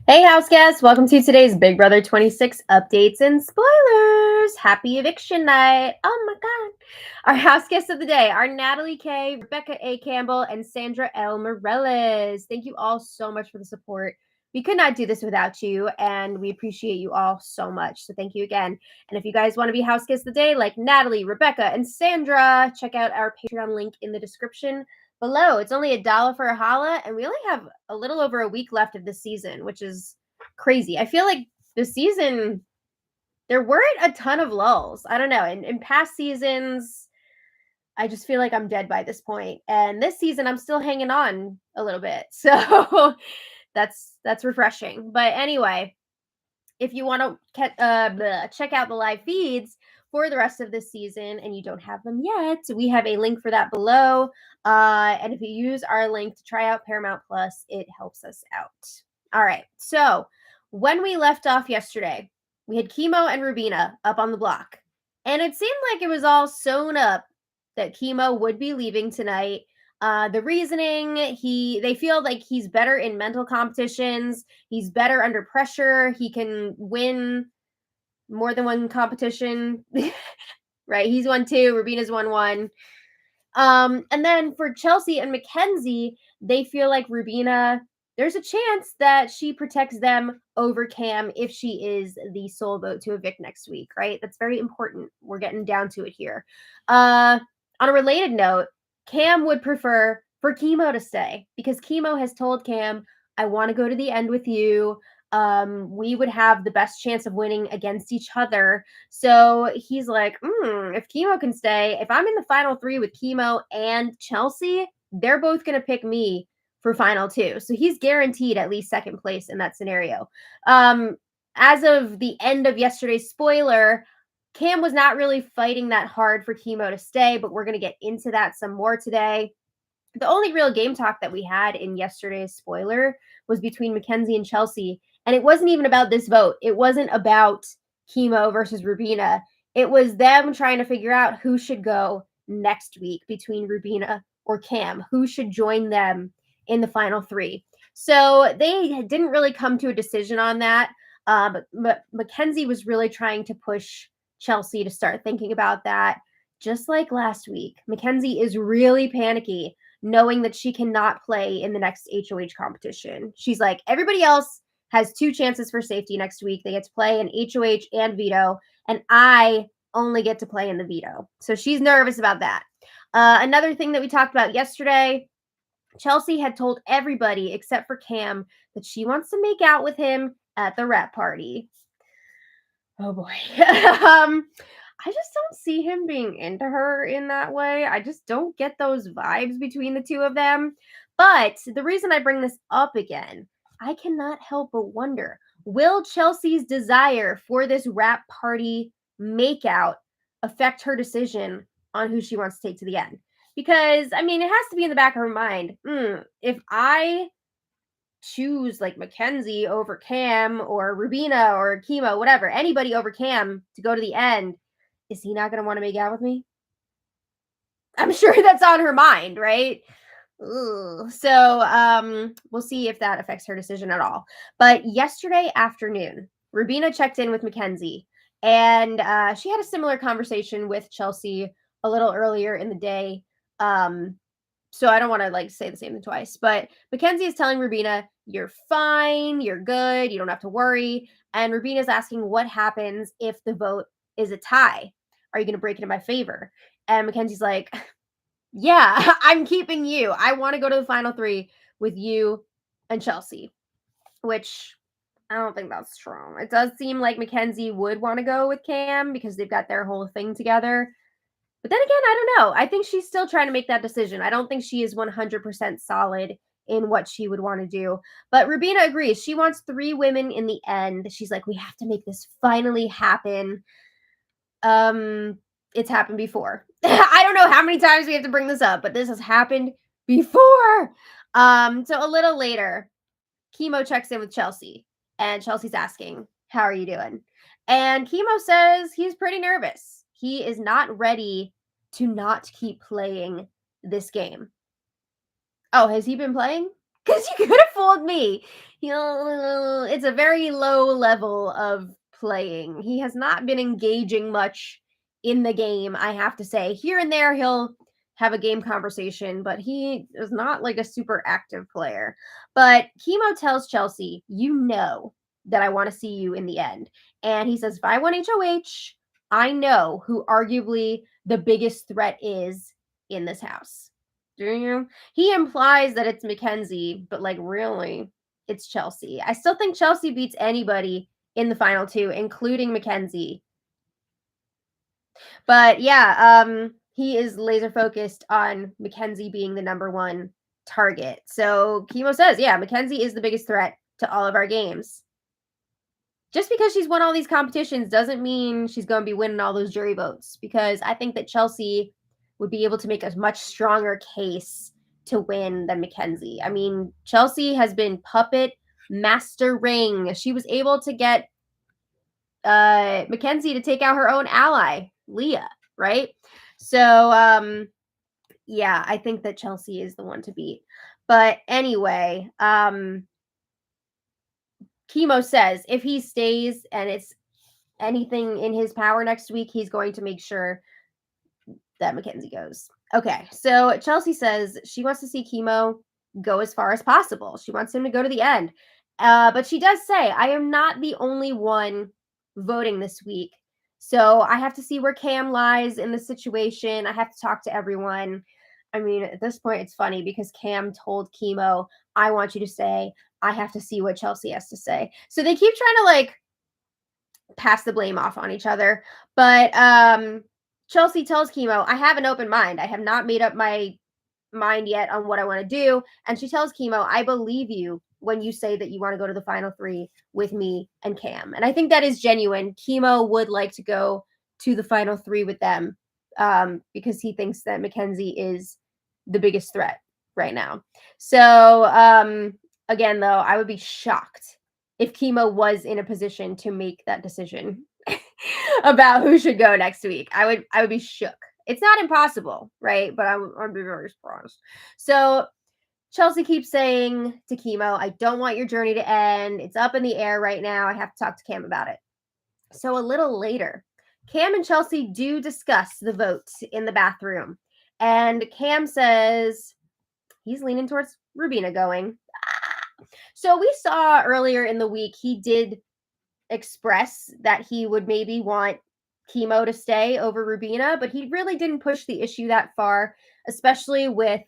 Hey, house guests! Welcome to today's Big Brother 26 updates and spoilers. Happy eviction night! Oh my god! Our house guests of the day are Natalie K, Rebecca A. Campbell, and Sandra L. Morales. Thank you all so much for the support. We could not do this without you, and we appreciate you all so much. So thank you again. And if you guys want to be house guests of the day, like Natalie, Rebecca, and Sandra, check out our Patreon link in the description below. It's only $1 for a holla, and we only have a little over a week left of this season, which is crazy. I feel like this season there weren't a ton of lulls. I don't know. In past seasons, I just feel like I'm dead by this point. And this season I'm still hanging on a little bit. So that's refreshing. But anyway, if you want to check out the live feeds for the rest of this season and you don't have them yet, we have a link for that below. And if you use our link to try out Paramount Plus, it helps us out. All right. So when we left off yesterday, we had Kimo and Rubina up on the block. And it seemed like it was all sewn up that Kimo would be leaving tonight. The reasoning, they feel like he's better in mental competitions. He's better under pressure. He can win more than one competition. Right? He's won 2. Rubina's won 1. And then for Chelsie and McKenzie, they feel like Rubina, there's a chance that she protects them over Cam if she is the sole vote to evict next week, right? That's very important. We're getting down to it here. On a related note, Cam would prefer for Kimo to stay because Kimo has told Cam, I want to go to the end with you. We would have the best chance of winning against each other. So he's like, if Kimo can stay, if I'm in the final 3 with Kimo and Chelsie, they're both going to pick me for final 2. So he's guaranteed at least second place in that scenario. As of the end of yesterday's spoiler, Cam was not really fighting that hard for Kimo to stay, but we're going to get into that some more today. The only real game talk that we had in yesterday's spoiler was between McKenzie and Chelsie. And it wasn't even about this vote. It wasn't about Kimo versus Rubina. It was them trying to figure out who should go next week between Rubina or Cam, who should join them in the final 3. So they didn't really come to a decision on that. But McKenzie was really trying to push Chelsie to start thinking about that. Just like last week, McKenzie is really panicky knowing that she cannot play in the next HOH competition. She's like, everybody else has 2 chances for safety next week. They get to play in HOH and veto, and I only get to play in the veto. So she's nervous about that. Another thing that we talked about yesterday, Chelsie had told everybody except for Cam that she wants to make out with him at the rap party. Oh boy. I just don't see him being into her in that way. I just don't get those vibes between the two of them. But the reason I bring this up again, I cannot help but wonder, will Chelsea's desire for this rap party makeout affect her decision on who she wants to take to the end? Because, I mean, it has to be in the back of her mind. If I choose like McKenzie over Cam or Rubina or Kimo, whatever, anybody over Cam to go to the end, is he not going to want to make out with me? I'm sure that's on her mind, right? Ugh. So we'll see if that affects her decision at all. But yesterday afternoon, Rubina checked in with McKenzie, and she had a similar conversation with Chelsie a little earlier in the day. So I don't want to like say the same thing twice, but McKenzie is telling Rubina, you're fine, you're good, you don't have to worry. And Rubina's asking what happens if the vote is a tie. Are you going to break it in my favor? And McKenzie's like, yeah, I'm keeping you. I want to go to the final 3 with you and Chelsie, which I don't think that's true. It does seem like McKenzie would want to go with Cam because they've got their whole thing together. But then again, I don't know. I think she's still trying to make that decision. I don't think she is 100% solid in what she would want to do. But Rubina agrees. She wants 3 women in the end. She's like, we have to make this finally happen. It's happened before. I don't know how many times we have to bring this up, but this has happened before. So a little later, Kimo checks in with Chelsie, and Chelsea's asking, how are you doing? And Kimo says he's pretty nervous. He is not ready to not keep playing this game. Oh, has he been playing? Because you could have fooled me. It's a very low level of playing. He has not been engaging much in the game, I have to say. Here and there, he'll have a game conversation, but he is not like a super active player. But Kimo tells Chelsie, you know that I want to see you in the end. And he says, if I won HOH, I know who arguably the biggest threat is in this house. Do you? He implies that it's McKenzie, but like really, it's Chelsie. I still think Chelsie beats anybody in the final two, including McKenzie. But yeah, he is laser focused on McKenzie being the number one target. So Kimo says, yeah, McKenzie is the biggest threat to all of our games. Just because she's won all these competitions doesn't mean she's going to be winning all those jury votes, because I think that Chelsie would be able to make a much stronger case to win than McKenzie. I mean, Chelsie has been puppet mastering. She was able to get McKenzie to take out her own ally, Leah, right? So yeah, I think that Chelsie is the one to beat. But anyway, Kimo says if he stays and it's anything in his power next week, he's going to make sure that McKenzie goes. Okay, so Chelsie says she wants to see Kimo go as far as possible. She wants him to go to the end. But she does say, I am not the only one voting this week. So I have to see where Cam lies in the situation. I have to talk to everyone. I mean, at this point, it's funny because Cam told Kimo, I want you to stay. I have to see what Chelsie has to say. So they keep trying to like pass the blame off on each other. But Chelsie tells Kimo, I have an open mind. I have not made up my mind yet on what I want to do. And she tells Kimo, I believe you when you say that you want to go to the final three with me and Cam. And I think that is genuine. Kimo would like to go to the final three with them because he thinks that McKenzie is the biggest threat right now. So again, though, I would be shocked if Kimo was in a position to make that decision about who should go next week. I would be shook. It's not impossible, right? But I'd be very surprised. So Chelsie keeps saying to Kimo, I don't want your journey to end. It's up in the air right now. I have to talk to Cam about it. So a little later, Cam and Chelsie do discuss the vote in the bathroom. And Cam says he's leaning towards Rubina going. So we saw earlier in the week, he did express that he would maybe want Kimo to stay over Rubina, but he really didn't push the issue that far, especially with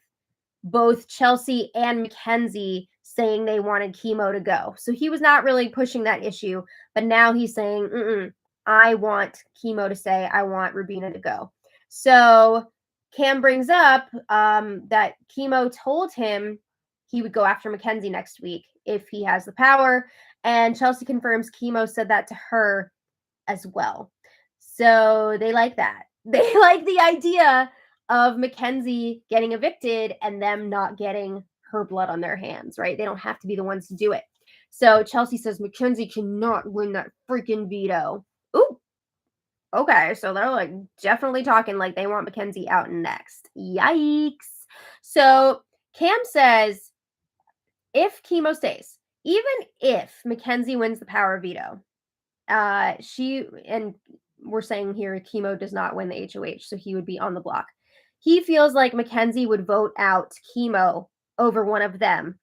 both Chelsie and McKenzie saying they wanted Kimo to go. So he was not really pushing that issue, but now he's saying, I want Kimo to stay. I want Rubina to go. So Cam brings up that Kimo told him he would go after McKenzie next week if he has the power. And Chelsie confirms Kimo said that to her as well. So they like that. They like the idea of McKenzie getting evicted and them not getting her blood on their hands, right? They don't have to be the ones to do it. So Chelsie says McKenzie cannot win that freaking veto. Ooh. Okay, so they're like definitely talking like they want McKenzie out next. Yikes. So Cam says if Kimo stays, even if McKenzie wins the power veto, we're saying here Kimo does not win the HOH, so he would be on the block. He feels like McKenzie would vote out Kimo over one of them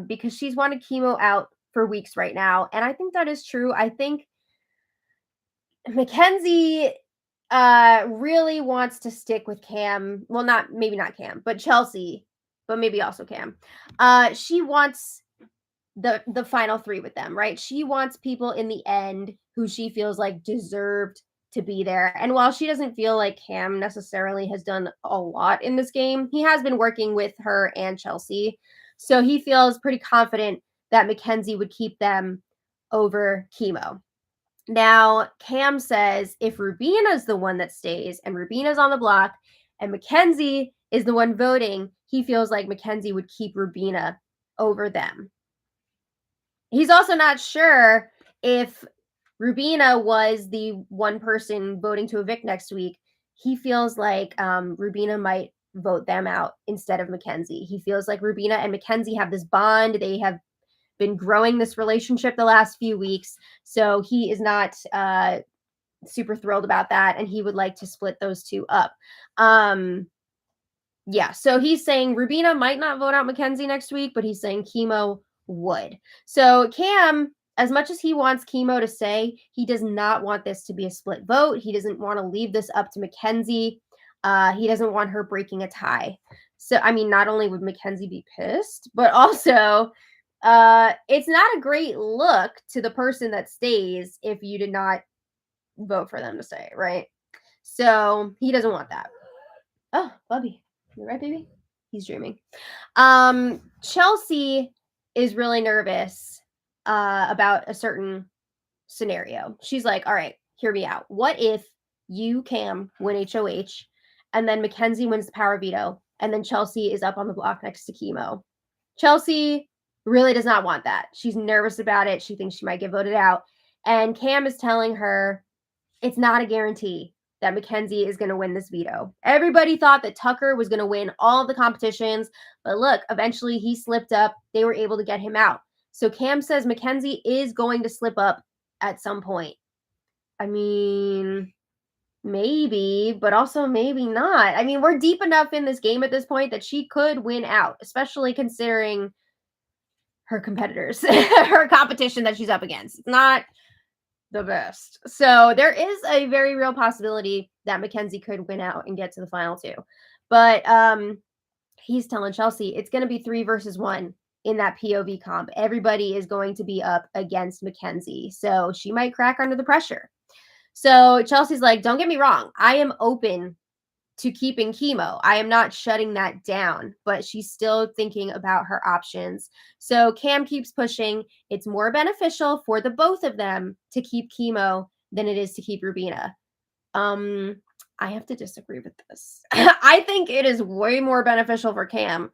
because she's wanted Kimo out for weeks right now. And I think that is true. I think McKenzie really wants to stick with Cam. Well, maybe not Cam, but Chelsie, but maybe also Cam. She wants the final three with them, right? She wants people in the end who she feels like deserved to be there. And while she doesn't feel like Cam necessarily has done a lot in this game, he has been working with her and Chelsie. So he feels pretty confident that McKenzie would keep them over Kimo. Now, Cam says if Rubina's the one that stays and Rubina's on the block and McKenzie is the one voting, he feels like McKenzie would keep Rubina over them. He's also not sure if Rubina was the one person voting to evict next week. He feels like Rubina might vote them out instead of McKenzie. He feels like Rubina and McKenzie have this bond. They have been growing this relationship the last few weeks. So he is not super thrilled about that, and he would like to split those two up. Yeah, so he's saying Rubina might not vote out McKenzie next week, but he's saying Kimo would. So Cam, as much as he wants Kimo to say, he does not want this to be a split vote. He doesn't want to leave this up to McKenzie. He doesn't want her breaking a tie. So, I mean, not only would McKenzie be pissed, but also it's not a great look to the person that stays if you did not vote for them to stay, right? So he doesn't want that. Oh, Bubby. You right, baby? He's dreaming. Chelsie is really nervous about a certain scenario. She's like, all right, hear me out. What if you, Cam, win HOH, and then McKenzie wins the power veto, and then Chelsie is up on the block next to Kimo? Chelsie really does not want that. She's nervous about it. She thinks she might get voted out. And Cam is telling her it's not a guarantee that McKenzie is going to win this veto. Everybody thought that Tucker was going to win all the competitions, but look, eventually he slipped up. They were able to get him out. So Cam says McKenzie is going to slip up at some point. I mean, maybe, but also maybe not. I mean, we're deep enough in this game at this point that she could win out, especially considering her competitors, her competition that she's up against. It's not the best. So there is a very real possibility that McKenzie could win out and get to the final two. But he's telling Chelsie it's going to be 3 versus 1 in that POV comp. Everybody is going to be up against McKenzie. So she might crack under the pressure. So Chelsea's like, don't get me wrong. I am open to keeping Kimo. I am not shutting that down, but she's still thinking about her options. So Cam keeps pushing. It's more beneficial for the both of them to keep Kimo than it is to keep Rubina. I have to disagree with this. I think it is way more beneficial for Cam.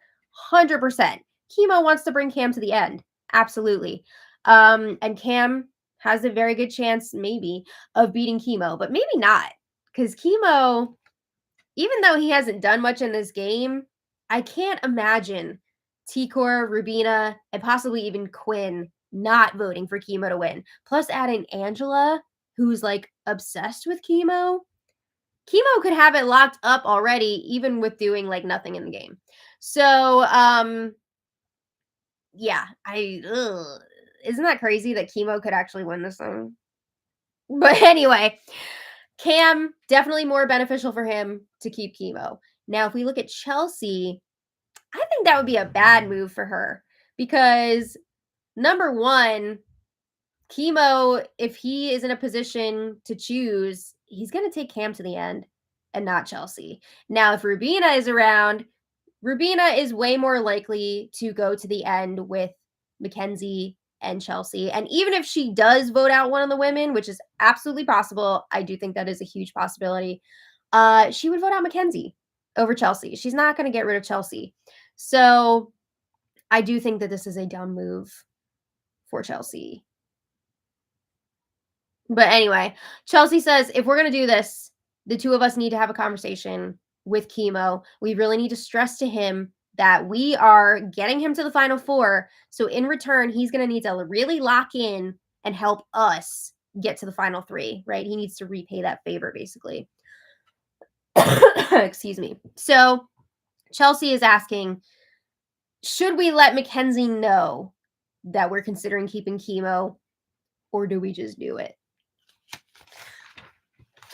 100%. Kimo wants to bring Cam to the end. Absolutely. And Cam has a very good chance, maybe, of beating Kimo, but maybe not. Because Kimo, even though he hasn't done much in this game, I can't imagine Tikor, Rubina, and possibly even Quinn not voting for Kimo to win. Plus adding Angela, who's like obsessed with Kimo. Kimo could have it locked up already, even with doing like nothing in the game. So, yeah, isn't that crazy that Kimo could actually win this thing? But anyway, Cam, definitely more beneficial for him to keep Kimo. Now, if we look at Chelsie, I think that would be a bad move for her because, number one, Kimo, if he is in a position to choose, he's going to take Cam to the end and not Chelsie. Now, if Rubina is around, Rubina is way more likely to go to the end with McKenzie and Chelsie. And even if she does vote out one of the women, which is absolutely possible, I do think that is a huge possibility, she would vote out McKenzie over Chelsie. She's not going to get rid of Chelsie. So I do think that this is a dumb move for Chelsie. But anyway, Chelsie says, if we're going to do this, the two of us need to have a conversation with Kimo. We really need to stress to him that we are getting him to the final 4. So in return, he's going to need to really lock in and help us get to the final 3, right? He needs to repay that favor, basically. Excuse me. So Chelsie is asking, should we let McKenzie know that we're considering keeping Kimo, or do we just do it?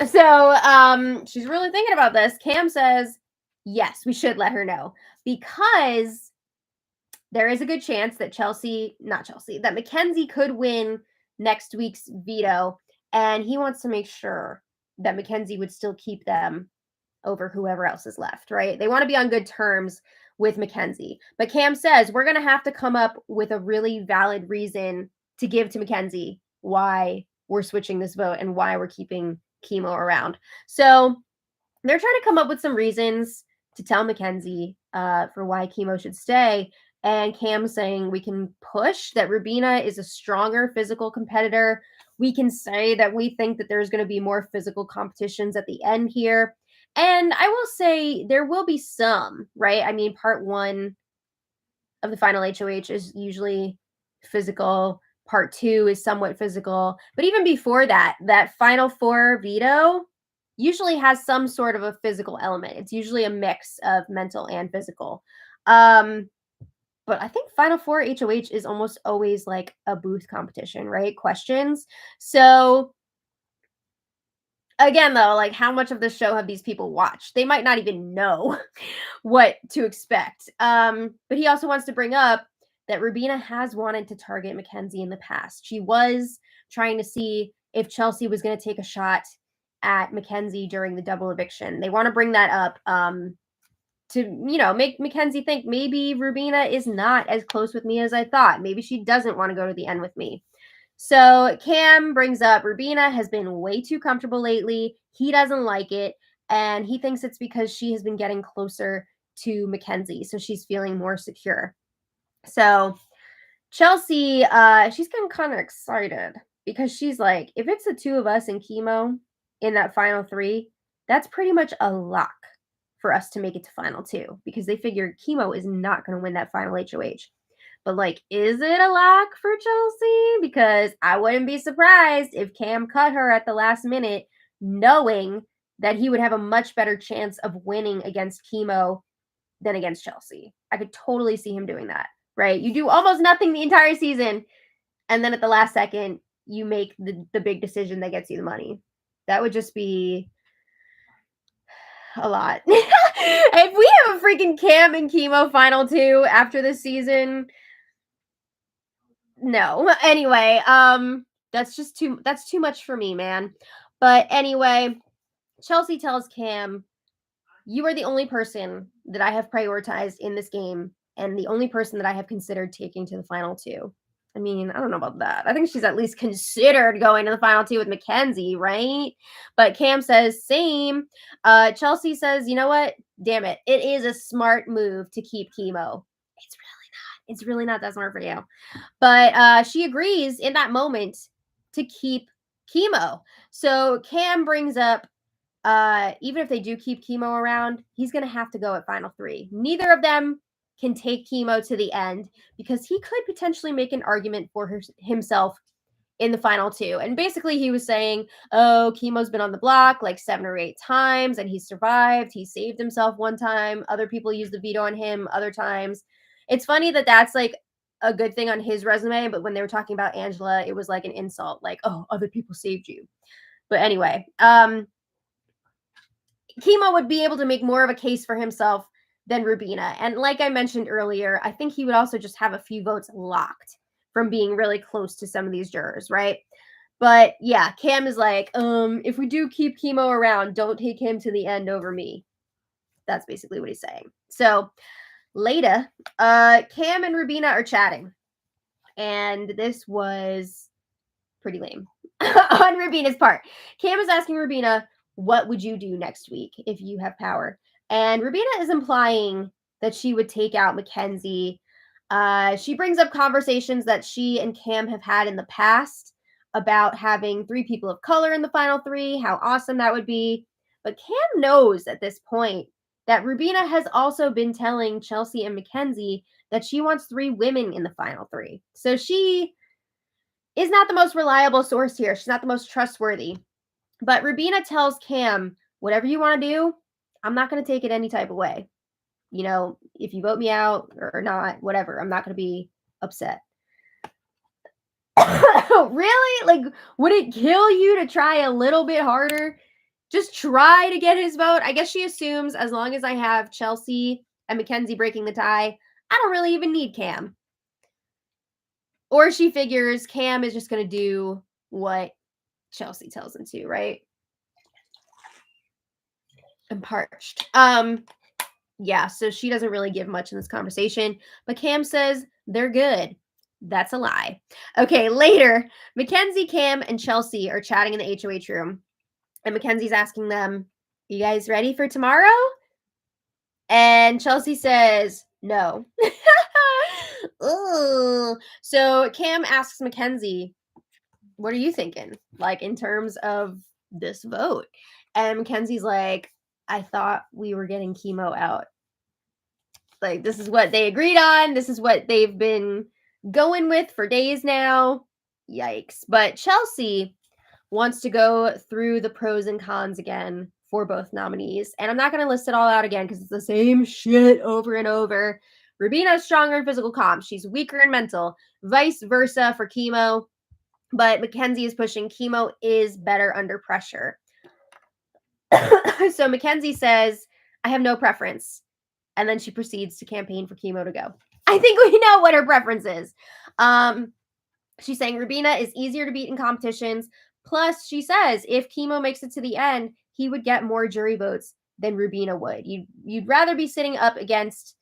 So she's really thinking about this. Cam says, yes, we should let her know because there is a good chance that that McKenzie could win next week's veto, and he wants to make sure that McKenzie would still keep them over whoever else is left, right? They want to be on good terms with McKenzie. But Cam says we're going to have to come up with a really valid reason to give to McKenzie why we're switching this vote and why we're keeping Kimo around. So they're trying to come up with some reasons to tell McKenzie for why Kimo should stay. And Cam's saying we can push that Rubina is a stronger physical competitor. We can say that we think that there's going to be more physical competitions at the end here. And I will say there will be some, right? I mean, part 1 of the final HOH is usually physical. Part 2 is somewhat physical. But even before that, that Final 4 veto usually has some sort of a physical element. It's usually a mix of mental and physical. But I think Final 4 HOH is almost always like a booth competition, right? Questions. So again, though, like how much of the show have these people watched? They might not even know what to expect. But he also wants to bring up that Rubina has wanted to target McKenzie in the past. She was trying to see if Chelsie was going to take a shot at McKenzie during the double eviction. They want to bring that up to, you know, make McKenzie think maybe Rubina is not as close with me as I thought. Maybe she doesn't want to go to the end with me. So Cam brings up Rubina has been way too comfortable lately. He doesn't like it. And he thinks it's because she has been getting closer to McKenzie. So she's feeling more secure. So Chelsie, she's getting kind of excited because she's like, if it's the two of us and Kimo in that final 3, that's pretty much a lock for us to make it to final 2 because they figure Kimo is not going to win that final HOH. But like, is it a lock for Chelsie? Because I wouldn't be surprised if Cam cut her at the last minute, knowing that he would have a much better chance of winning against Kimo than against Chelsie. I could totally see him doing that, right? You do almost nothing the entire season, and then at the last second, you make the big decision that gets you the money. That would just be a lot. If we have a freaking Cam and Kimo final 2 after this season, no. Anyway, that's too much for me, man. But anyway, Chelsie tells Cam, you are the only person that I have prioritized in this game and the only person that I have considered taking to the final 2. I mean, I don't know about that. I think she's at least considered going to the final 2 with McKenzie, right? But Cam says, same. Chelsie says, you know what? Damn it. It is a smart move to keep Kimo. It's really not that smart for you. But she agrees in that moment to keep Kimo. So Cam brings up, even if they do keep Kimo around, he's going to have to go at final 3. Neither of them can take Kimo to the end because he could potentially make an argument for himself in the final 2. And basically he was saying, oh, Kimo's been on the block like 7 or 8 times and he survived. He saved himself one time. Other people used the veto on him other times. It's funny that that's like a good thing on his resume, but when they were talking about Angela, it was like an insult, like, oh, other people saved you. But anyway, Kimo would be able to make more of a case for himself than Rubina. And like I mentioned earlier, I think he would also just have a few votes locked from being really close to some of these jurors, right? But yeah, Cam is like, if we do keep Kimo around, don't take him to the end over me. That's basically what he's saying. So later, Cam and Rubina are chatting. And this was pretty lame on Rubina's part. Cam is asking Rubina, what would you do next week if you have power? And Rubina is implying that she would take out McKenzie. She brings up conversations that she and Cam have had in the past about having 3 people of color in the final 3, how awesome that would be. But Cam knows at this point that Rubina has also been telling Chelsie and McKenzie that she wants 3 women in the final 3. So she is not the most reliable source here. She's not the most trustworthy. But Rubina tells Cam, whatever you want to do, I'm not going to take it any type of way. You know, if you vote me out or not, whatever, I'm not going to be upset. Really? Like, would it kill you to try a little bit harder? Just try to get his vote. I guess she assumes as long as I have Chelsie and McKenzie breaking the tie, I don't really even need Cam. Or she figures Cam is just going to do what Chelsie tells him to, right? I'm parched. Yeah, so she doesn't really give much in this conversation, but Cam says they're good. That's a lie. Okay, later, McKenzie, Cam, and Chelsie are chatting in the HOH room, and McKenzie's asking them, you guys ready for tomorrow? And Chelsie says, no. Ooh. So Cam asks McKenzie, what are you thinking? Like, in terms of this vote? And McKenzie's like, I thought we were getting Kimo out. Like, this is what they agreed on. This is what they've been going with for days now. Yikes. But Chelsie wants to go through the pros and cons again for both nominees. And I'm not going to list it all out again because it's the same shit over and over. Rubina is stronger in physical comp. She's weaker in mental. Vice versa for Kimo. But McKenzie is pushing. Kimo is better under pressure. So McKenzie says, I have no preference. And then she proceeds to campaign for Kimo to go. I think we know what her preference is. She's saying Rubina is easier to beat in competitions. Plus, she says if Kimo makes it to the end, he would get more jury votes than Rubina would. You'd rather be sitting up against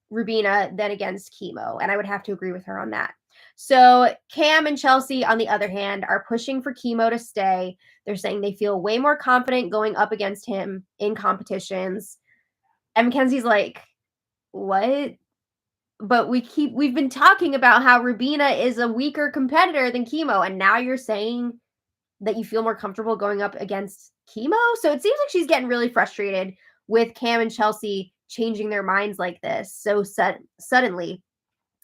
Rubina than against Kimo. And I would have to agree with her on that. So Cam and Chelsie, on the other hand, are pushing for Kimo to stay. They're saying they feel way more confident going up against him in competitions. And McKenzie's like, what? But we've been talking about how Rubina is a weaker competitor than Kimo, and now you're saying that you feel more comfortable going up against Kimo? So it seems like she's getting really frustrated with Cam and Chelsie changing their minds like this so suddenly.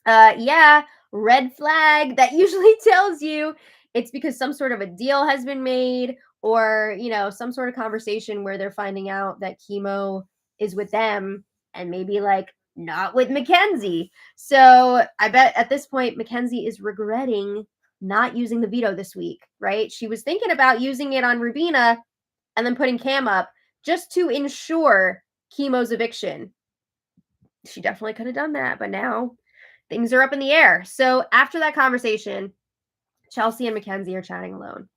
Yeah, red flag. That usually tells you it's because some sort of a deal has been made, or, some sort of conversation where they're finding out that Kimo is with them and maybe like not with McKenzie. So I bet at this point, McKenzie is regretting not using the veto this week, right? She was thinking about using it on Rubina and then putting Cam up just to ensure Kimo's eviction. She definitely could have done that, but now things are up in the air. So after that conversation, Chelsie and McKenzie are chatting alone.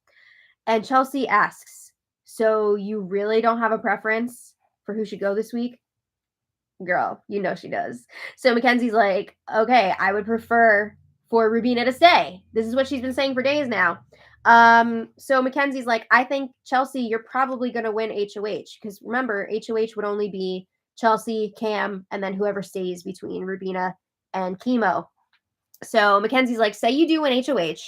And Chelsie asks, so you really don't have a preference for who should go this week? Girl, you know she does. So McKenzie's like, okay, I would prefer for Rubina to stay. This is what she's been saying for days now. So McKenzie's like, I think, Chelsie, you're probably going to win HOH. Because remember, HOH would only be Chelsie, Cam, and then whoever stays between Rubina and Kimo. So McKenzie's like, say you do win HOH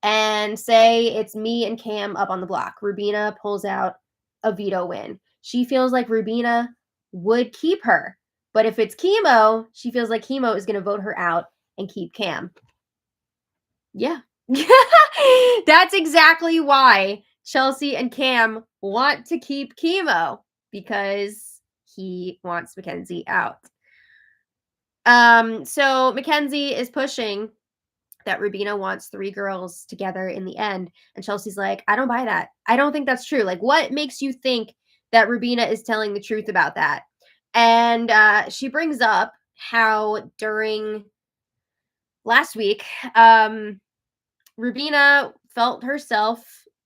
and say it's me and Cam up on the block. Rubina pulls out a veto win. She feels like Rubina would keep her. But if it's Kimo, she feels like Kimo is going to vote her out and keep Cam. Yeah. That's exactly why Chelsie and Cam want to keep Kimo, because he wants McKenzie out. So McKenzie is pushing that Rubina wants 3 girls together in the end. And Chelsea's like, I don't buy that. I don't think that's true. Like, what makes you think that Rubina is telling the truth about that? And she brings up how during last week, Rubina felt herself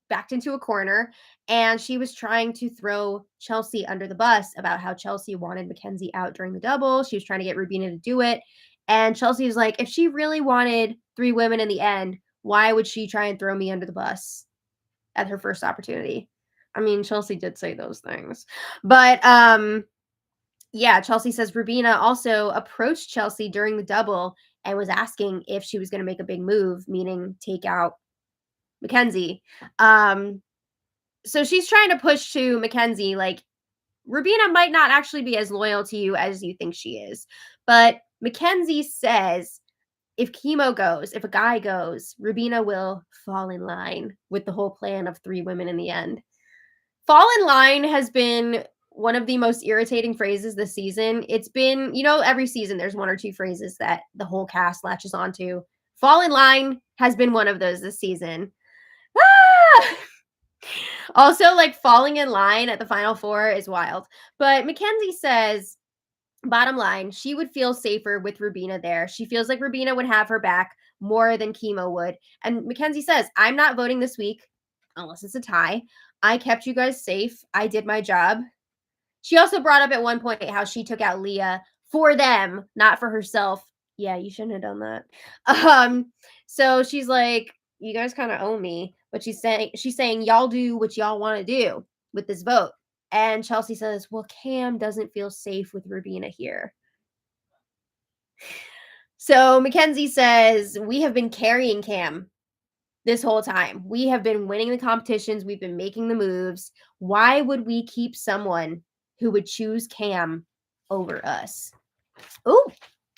backed into a corner, and she was trying to throw Chelsie under the bus about how Chelsie wanted McKenzie out during the double. She was trying to get Rubina to do it. And Chelsie was like, if she really wanted 3 women in the end, why would she try and throw me under the bus at her first opportunity? I mean, Chelsie did say those things. But yeah, Chelsie says Rubina also approached Chelsie during the double and was asking if she was going to make a big move, meaning take out McKenzie. So she's trying to push to McKenzie, like, Rubina might not actually be as loyal to you as you think she is. But McKenzie says if Kimo goes, if a guy goes, Rubina will fall in line with the whole plan of 3 women in the end. Fall in line has been one of the most irritating phrases this season. It's been, every season there's 1 or 2 phrases that the whole cast latches onto. Fall in line has been one of those this season. Ah! Also, like, falling in line at the Final Four is wild. But McKenzie says, bottom line, she would feel safer with Rubina there. She feels like Rubina would have her back more than Kimo would. And McKenzie says, I'm not voting this week unless it's a tie. I kept you guys safe. I did my job. She also brought up at one point how she took out Leah for them, not for herself. Yeah, you shouldn't have done that. So she's like, you guys kind of owe me. But she's saying y'all do what y'all want to do with this vote. And Chelsie says, well, Cam doesn't feel safe with Rubina here. So McKenzie says, we have been carrying Cam this whole time. We have been winning the competitions. We've been making the moves. Why would we keep someone who would choose Cam over us? Oh,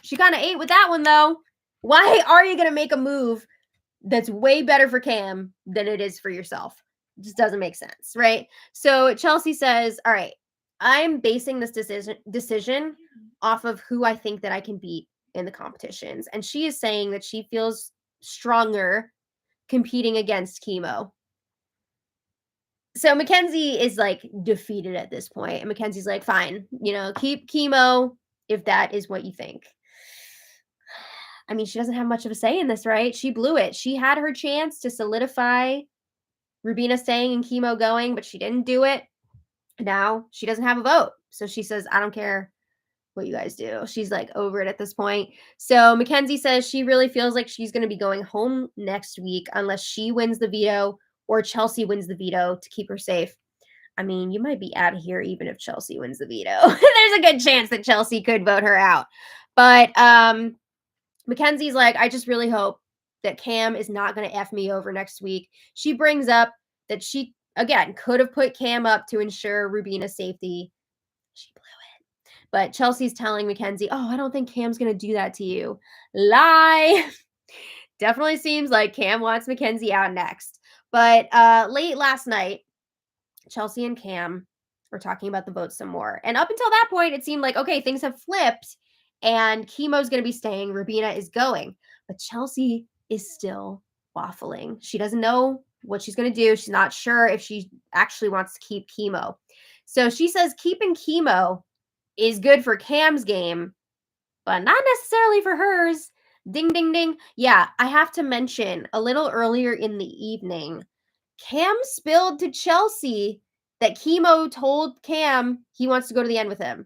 she kind of ate with that one, though. Why are you going to make a move that's way better for Cam than it is for yourself? It just doesn't make sense, right? So Chelsie says, all right, I'm basing this decision off of who I think that I can beat in the competitions. And she is saying that she feels stronger competing against Kimo. So McKenzie is like defeated at this point, and McKenzie's like, fine, keep Kimo if that is what you think. I mean, she doesn't have much of a say in this, right? She blew it. She had her chance to solidify Rubina staying and Kimo going, but she didn't do it. Now she doesn't have a vote. So she says, I don't care what you guys do. She's like over it at this point. So McKenzie says she really feels like she's going to be going home next week unless she wins the veto or Chelsie wins the veto to keep her safe. I mean, you might be out of here even if Chelsie wins the veto. There's a good chance that Chelsie could vote her out. But McKenzie's like, I just really hope that Cam is not going to F me over next week. She brings up that she, again, could have put Cam up to ensure Rubina's safety. She blew it. But Chelsea's telling McKenzie, oh, I don't think Cam's going to do that to you. Lie. Definitely seems like Cam wants McKenzie out next. But late last night, Chelsie and Cam were talking about the vote some more. And up until that point, it seemed like, okay, things have flipped and Kimo's going to be staying. Rubina is going. But Chelsie is still waffling. She doesn't know what she's going to do. She's not sure if she actually wants to keep Kimo. So she says keeping Kimo is good for Cam's game, but not necessarily for hers. Ding, ding, ding. Yeah, I have to mention a little earlier in the evening, Cam spilled to Chelsie that Kimo told Cam he wants to go to the end with him.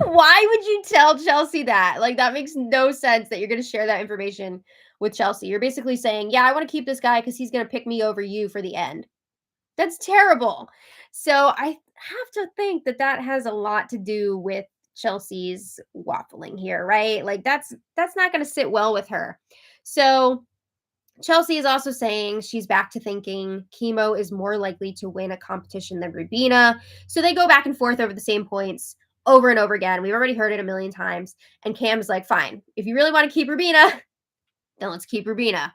Why would you tell Chelsie that? Like, that makes no sense that you're going to share that information with Chelsie. You're basically saying, yeah, I want to keep this guy because he's going to pick me over you for the end. That's terrible. So I have to think that that has a lot to do with Chelsea's waffling here, right? Like, that's not going to sit well with her. So Chelsie is also saying she's back to thinking Kimo is more likely to win a competition than Rubina. So they go back and forth over the same points over and over again. We've already heard it a million times. And Cam's like, fine, if you really want to keep Rubina, then let's keep Rubina.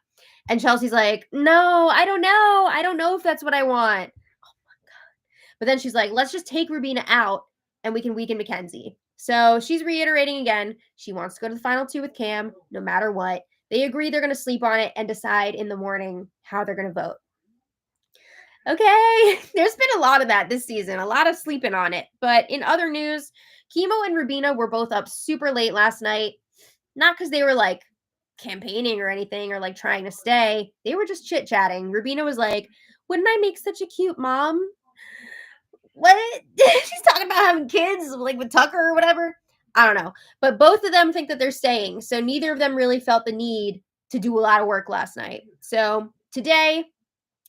And Chelsea's like, no, I don't know. I don't know if that's what I want. Oh my God. But then she's like, let's just take Rubina out and we can weaken McKenzie. So she's reiterating again, she wants to go to the final two with Cam, no matter what. They agree they're going to sleep on it and decide in the morning how they're going to vote. Okay, there's been a lot of that this season, a lot of sleeping on it. But in other news, Kimo and Rubina were both up super late last night. Not because they were like campaigning or anything or like trying to stay. They were just chit chatting. Rubina was like, wouldn't I make such a cute mom? What? She's talking about having kids like with Tucker or whatever. I don't know. But both of them think that they're staying. So neither of them really felt the need to do a lot of work last night. So today,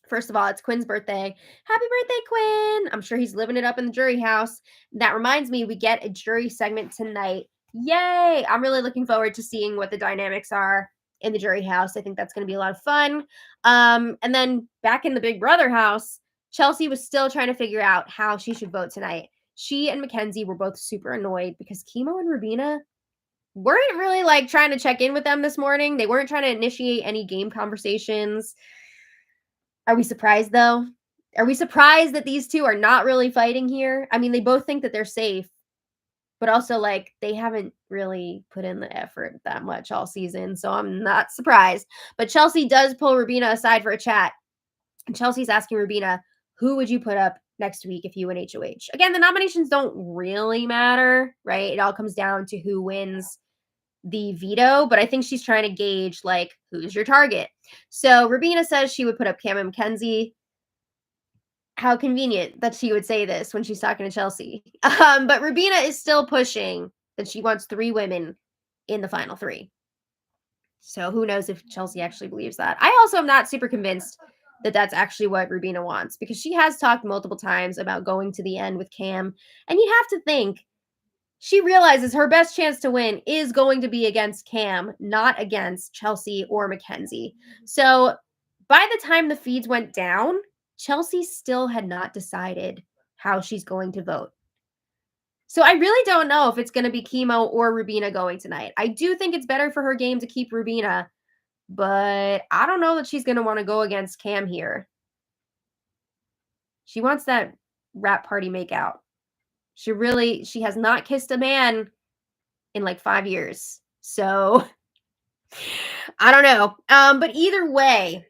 first of all, it's Quinn's birthday. Happy birthday, Quinn. I'm sure he's living it up in the jury house. That reminds me, we get a jury segment tonight. Yay. I'm really looking forward to seeing what the dynamics are in the jury house. I think that's going to be a lot of fun. And then back in the Big Brother house, Chelsie was still trying to figure out how she should vote tonight. She and McKenzie were both super annoyed because Kimo and Rubina weren't really like trying to check in with them this morning. They weren't trying to initiate any game conversations. Are we surprised though? Are we surprised that these two are not really fighting here? I mean, they both think that they're safe, but also like they haven't really put in the effort that much all season. So I'm not surprised. But Chelsie does pull Rubina aside for a chat. And Chelsea's asking Rubina, who would you put up next week if you win HOH? Again, the nominations don't really matter, right? It all comes down to who wins the veto, but I think she's trying to gauge like who's your target. So Rubina says she would put up Cam and McKenzie. How convenient that she would say this when she's talking to Chelsie. But Rubina is still pushing that she wants 3 women in the final 3. So who knows if Chelsie actually believes that. I also am not super convinced that that's actually what Rubina wants because she has talked multiple times about going to the end with Cam. And you have to think she realizes her best chance to win is going to be against Cam, not against Chelsie or McKenzie. So by the time the feeds went down, Chelsie still had not decided how she's going to vote. So I really don't know if it's going to be Kimo or Rubina going tonight. I do think it's better for her game to keep Rubina, but I don't know that she's going to want to go against Cam here. She wants that rap party makeout. She has not kissed a man in like 5 years. So I don't know. But either way,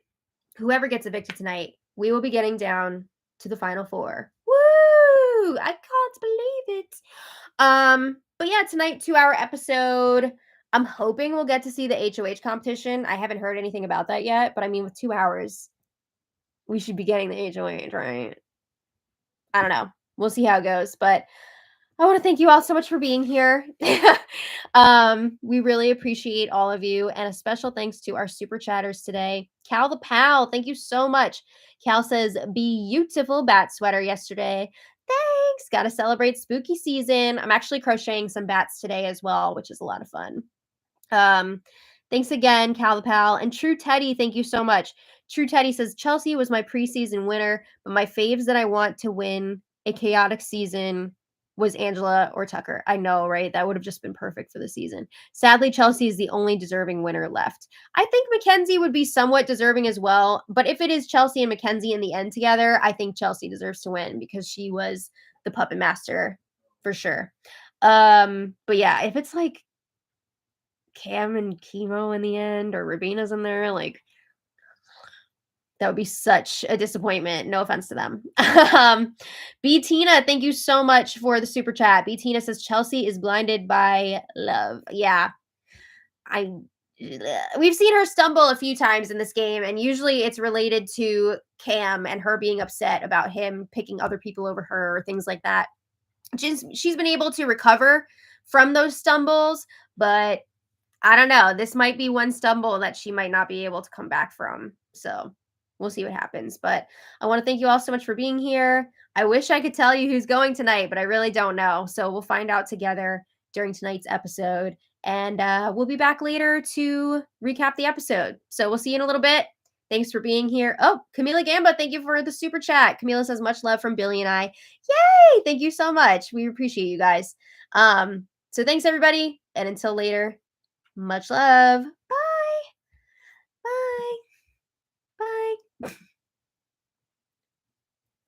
whoever gets evicted tonight, we will be getting down to the final four. Woo! I can't believe it. But yeah, tonight, 2-hour episode. I'm hoping we'll get to see the HOH competition. I haven't heard anything about that yet, but I mean, with 2 hours, we should be getting the HOH, right? I don't know. We'll see how it goes, but I want to thank you all so much for being here. We really appreciate all of you, and a special thanks to our super chatters today. Cal the Pal, thank you so much. Cal says, beautiful bat sweater yesterday. Thanks. Got to celebrate spooky season. I'm actually crocheting some bats today as well, which is a lot of fun. Thanks again, Cal the Pal. And True Teddy, thank you so much. True Teddy says, Chelsie was my preseason winner, but my faves that I want to win a chaotic season was Angela or Tucker. I know, right? That would have just been perfect for the season. Sadly, Chelsie is the only deserving winner left. I think McKenzie would be somewhat deserving as well, but if it is Chelsie and McKenzie in the end together, I think Chelsie deserves to win because she was the puppet master for sure. But yeah, if it's like Cam and Kimo in the end, or Rubina's in there, like that would be such a disappointment. No offense to them. B Tina, thank you so much for the super chat. B Tina says Chelsie is blinded by love. Yeah, we've seen her stumble a few times in this game, and usually it's related to Cam and her being upset about him picking other people over her or things like that. She's been able to recover from those stumbles, but I don't know. This might be one stumble that she might not be able to come back from. So we'll see what happens. But I want to thank you all so much for being here. I wish I could tell you who's going tonight, but I really don't know. So we'll find out together during tonight's episode. And we'll be back later to recap the episode. So we'll see you in a little bit. Thanks for being here. Oh, Camila Gamba, thank you for the super chat. Camila says much love from Billy and I. Yay! Thank you so much. We appreciate you guys. So thanks everybody. And until later, much love. Bye.